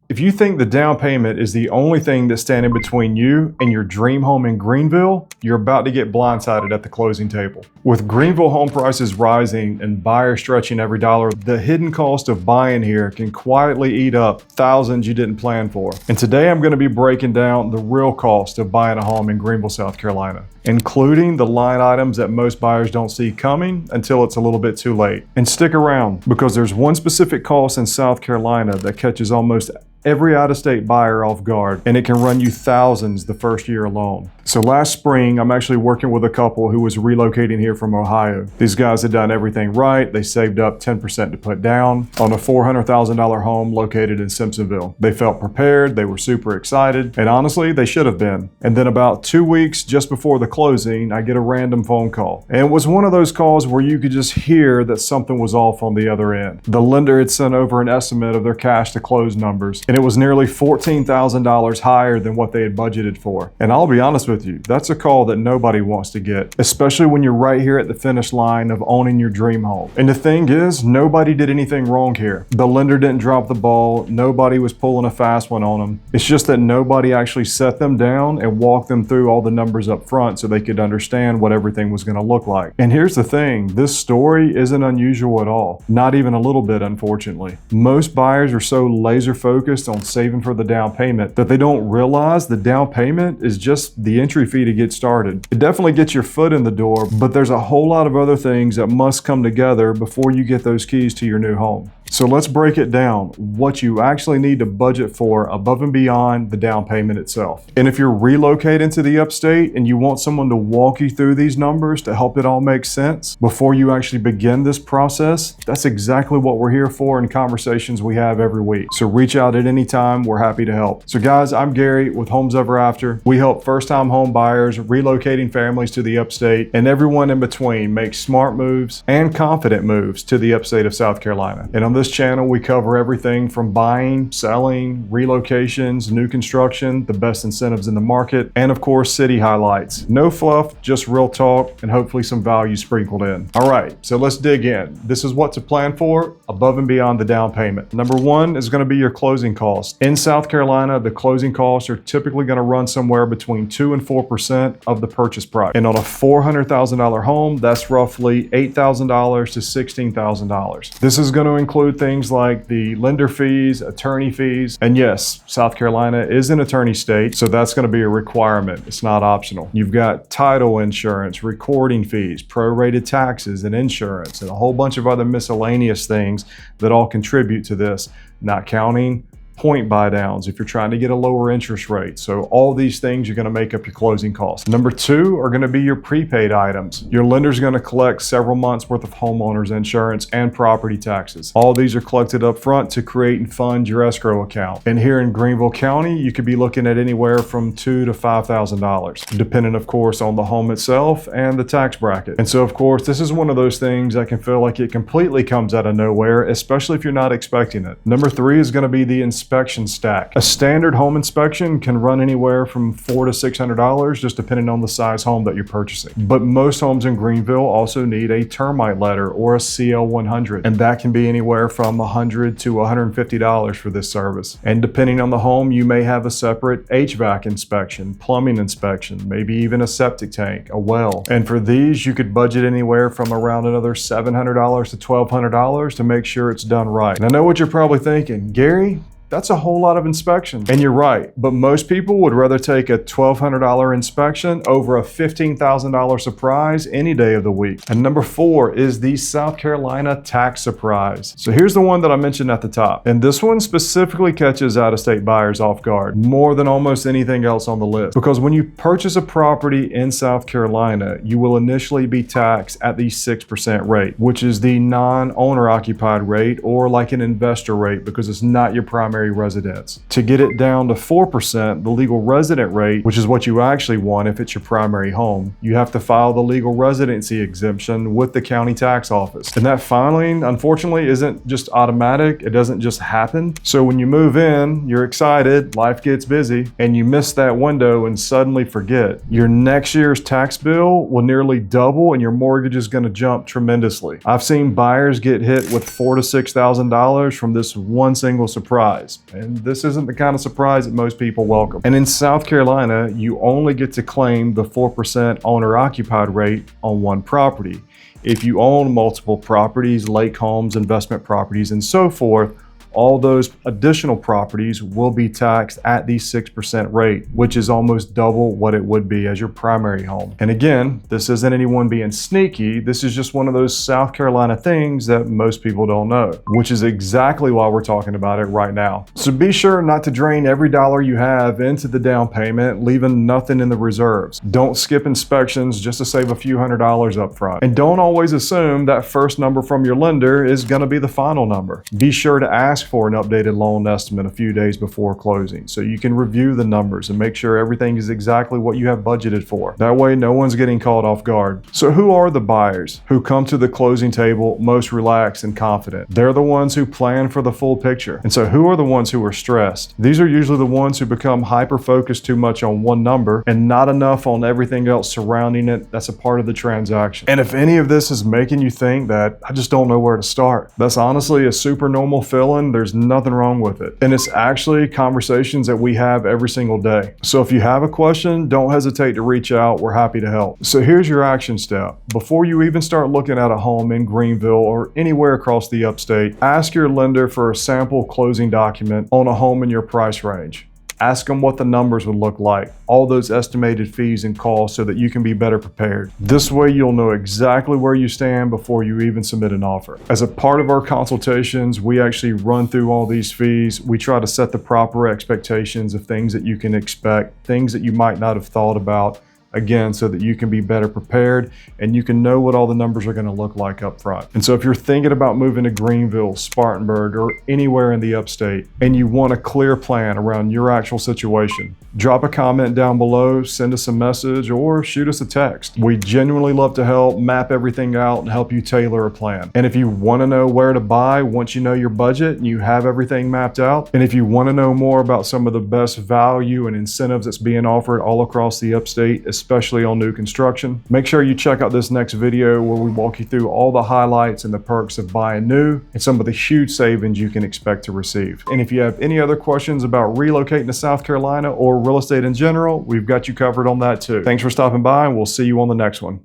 If you think the down payment is the only thing that's standing between you and your dream home in Greenville, you're about to get blindsided at the closing table. With Greenville home prices rising and buyers stretching every dollar, the hidden cost of buying here can quietly eat up thousands you didn't plan for. And today I'm going to be breaking down the real cost of buying a home in Greenville, South Carolina, including the line items that most buyers don't see coming until it's a little bit too late. And stick around, because there's one specific cost in South Carolina that catches almost every out-of-state buyer off guard, and it can run you thousands the first year alone. So last spring, I'm actually working with a couple who was relocating here from Ohio. These guys had done everything right. They saved up 10% to put down on a $400,000 home located in Simpsonville. They felt prepared, they were super excited, and honestly, they should have been. And then about 2 weeks just before the closing, I get a random phone call. And it was one of those calls where you could just hear that something was off on the other end. The lender had sent over an estimate of their cash to close numbers, and it was nearly $14,000 higher than what they had budgeted for. And I'll be honest with you, that's a call that nobody wants to get, especially when you're right here at the finish line of owning your dream home. And the thing is, nobody did anything wrong here. The lender didn't drop the ball. Nobody was pulling a fast one on them. It's just that nobody actually set them down and walked them through all the numbers up front so they could understand what everything was going to look like. And here's the thing, this story isn't unusual at all. Not even a little bit, unfortunately. Most buyers are so laser focused on saving for the down payment that they don't realize the down payment is just the entry fee to get started. It definitely gets your foot in the door, but there's a whole lot of other things that must come together before you get those keys to your new home. So let's break it down, what you actually need to budget for above and beyond the down payment itself. And if you're relocating to the Upstate and you want someone to walk you through these numbers to help it all make sense before you actually begin this process, that's exactly what we're here for in conversations we have every week. So reach out at any time, we're happy to help. So guys, I'm Gary with Homes Ever After. We help first-time home buyers, relocating families to the Upstate, and everyone in between make smart moves and confident moves to the Upstate of South Carolina. And on this channel, we cover everything from buying, selling, relocations, new construction, the best incentives in the market, and of course, city highlights. No fluff, just real talk, and hopefully some value sprinkled in. All right, so let's dig in. This is what to plan for above and beyond the down payment. Number one is going to be your closing costs. In South Carolina, the closing costs are typically going to run somewhere between 2 and 4% of the purchase price. And on a $400,000 home, that's roughly $8,000 to $16,000. This is going to include things like the lender fees, attorney fees, and yes, South Carolina is an attorney state, so that's going to be a requirement. It's not optional. You've got title insurance, recording fees, prorated taxes and insurance, and a whole bunch of other miscellaneous things that all contribute to this, not counting point buy downs if you're trying to get a lower interest rate. So all these things are going to make up your closing costs. Number two are going to be your prepaid items. Your lender's going to collect several months worth of homeowners insurance and property taxes. All these are collected up front to create and fund your escrow account. And here in Greenville County, you could be looking at anywhere from $2,000 to $5,000, depending of course on the home itself and the tax bracket. And so of course, this is one of those things that can feel like it completely comes out of nowhere, especially if you're not expecting it. Number three is going to be the inspection stack. A standard home inspection can run anywhere from $400 to $600, just depending on the size home that you're purchasing. But most homes in Greenville also need a termite letter or a CL 100, and that can be anywhere from $100 to $150 for this service. And depending on the home, you may have a separate HVAC inspection, plumbing inspection, maybe even a septic tank, a well. And for these, you could budget anywhere from around another $700 to $1,200 to make sure it's done right. And I know what you're probably thinking, Gary, that's a whole lot of inspection. And you're right, but most people would rather take a $1,200 inspection over a $15,000 surprise any day of the week. And number four is the South Carolina tax surprise. So here's the one that I mentioned at the top. And this one specifically catches out-of-state buyers off guard more than almost anything else on the list. Because when you purchase a property in South Carolina, you will initially be taxed at the 6% rate, which is the non-owner occupied rate, or like an investor rate, because it's not your primary residence. To get it down to 4%, the legal resident rate, which is what you actually want if it's your primary home, you have to file the legal residency exemption with the county tax office. And that filing, unfortunately, isn't just automatic. It doesn't just happen. So when you move in, you're excited, life gets busy, and you miss that window and suddenly forget. Your next year's tax bill will nearly double and your mortgage is going to jump tremendously. I've seen buyers get hit with $4,000 to $6,000 from this one single surprise. surprise. And this isn't the kind of surprise that most people welcome. And in South Carolina, you only get to claim the 4% owner-occupied rate on one property. If you own multiple properties, lake homes, investment properties, and so forth, all those additional properties will be taxed at the 6% rate, which is almost double what it would be as your primary home. And again, this isn't anyone being sneaky. This is just one of those South Carolina things that most people don't know, which is exactly why we're talking about it right now. So be sure not to drain every dollar you have into the down payment, leaving nothing in the reserves. Don't skip inspections just to save a few $100s up front. And don't always assume that first number from your lender is going to be the final number. Be sure to ask for an updated loan estimate a few days before closing so you can review the numbers and make sure everything is exactly what you have budgeted for. That way no one's getting caught off guard. So who are the buyers who come to the closing table most relaxed and confident? They're the ones who plan for the full picture. And so who are the ones who are stressed? These are usually the ones who become hyper-focused too much on one number and not enough on everything else surrounding it that's a part of the transaction. And if any of this is making you think that I just don't know where to start, that's honestly a super normal feeling. There's nothing wrong with it. And it's actually conversations that we have every single day. So if you have a question, don't hesitate to reach out. We're happy to help. So here's your action step. Before you even start looking at a home in Greenville or anywhere across the Upstate, ask your lender for a sample closing document on a home in your price range. Ask them what the numbers would look like, all those estimated fees and costs so that you can be better prepared. This way you'll know exactly where you stand before you even submit an offer. As a part of our consultations, we actually run through all these fees. We try to set the proper expectations of things that you can expect, things that you might not have thought about, again, so that you can be better prepared and you can know what all the numbers are going to look like up front. And so if you're thinking about moving to Greenville, Spartanburg, or anywhere in the Upstate, and you want a clear plan around your actual situation, drop a comment down below, send us a message, or shoot us a text. We genuinely love to help map everything out and help you tailor a plan. And if you want to know where to buy once you know your budget and you have everything mapped out, and if you want to know more about some of the best value and incentives that's being offered all across the Upstate, especially on new construction, make sure you check out this next video where we walk you through all the highlights and the perks of buying new and some of the huge savings you can expect to receive. And if you have any other questions about relocating to South Carolina or real estate in general, we've got you covered on that too. Thanks for stopping by, and we'll see you on the next one.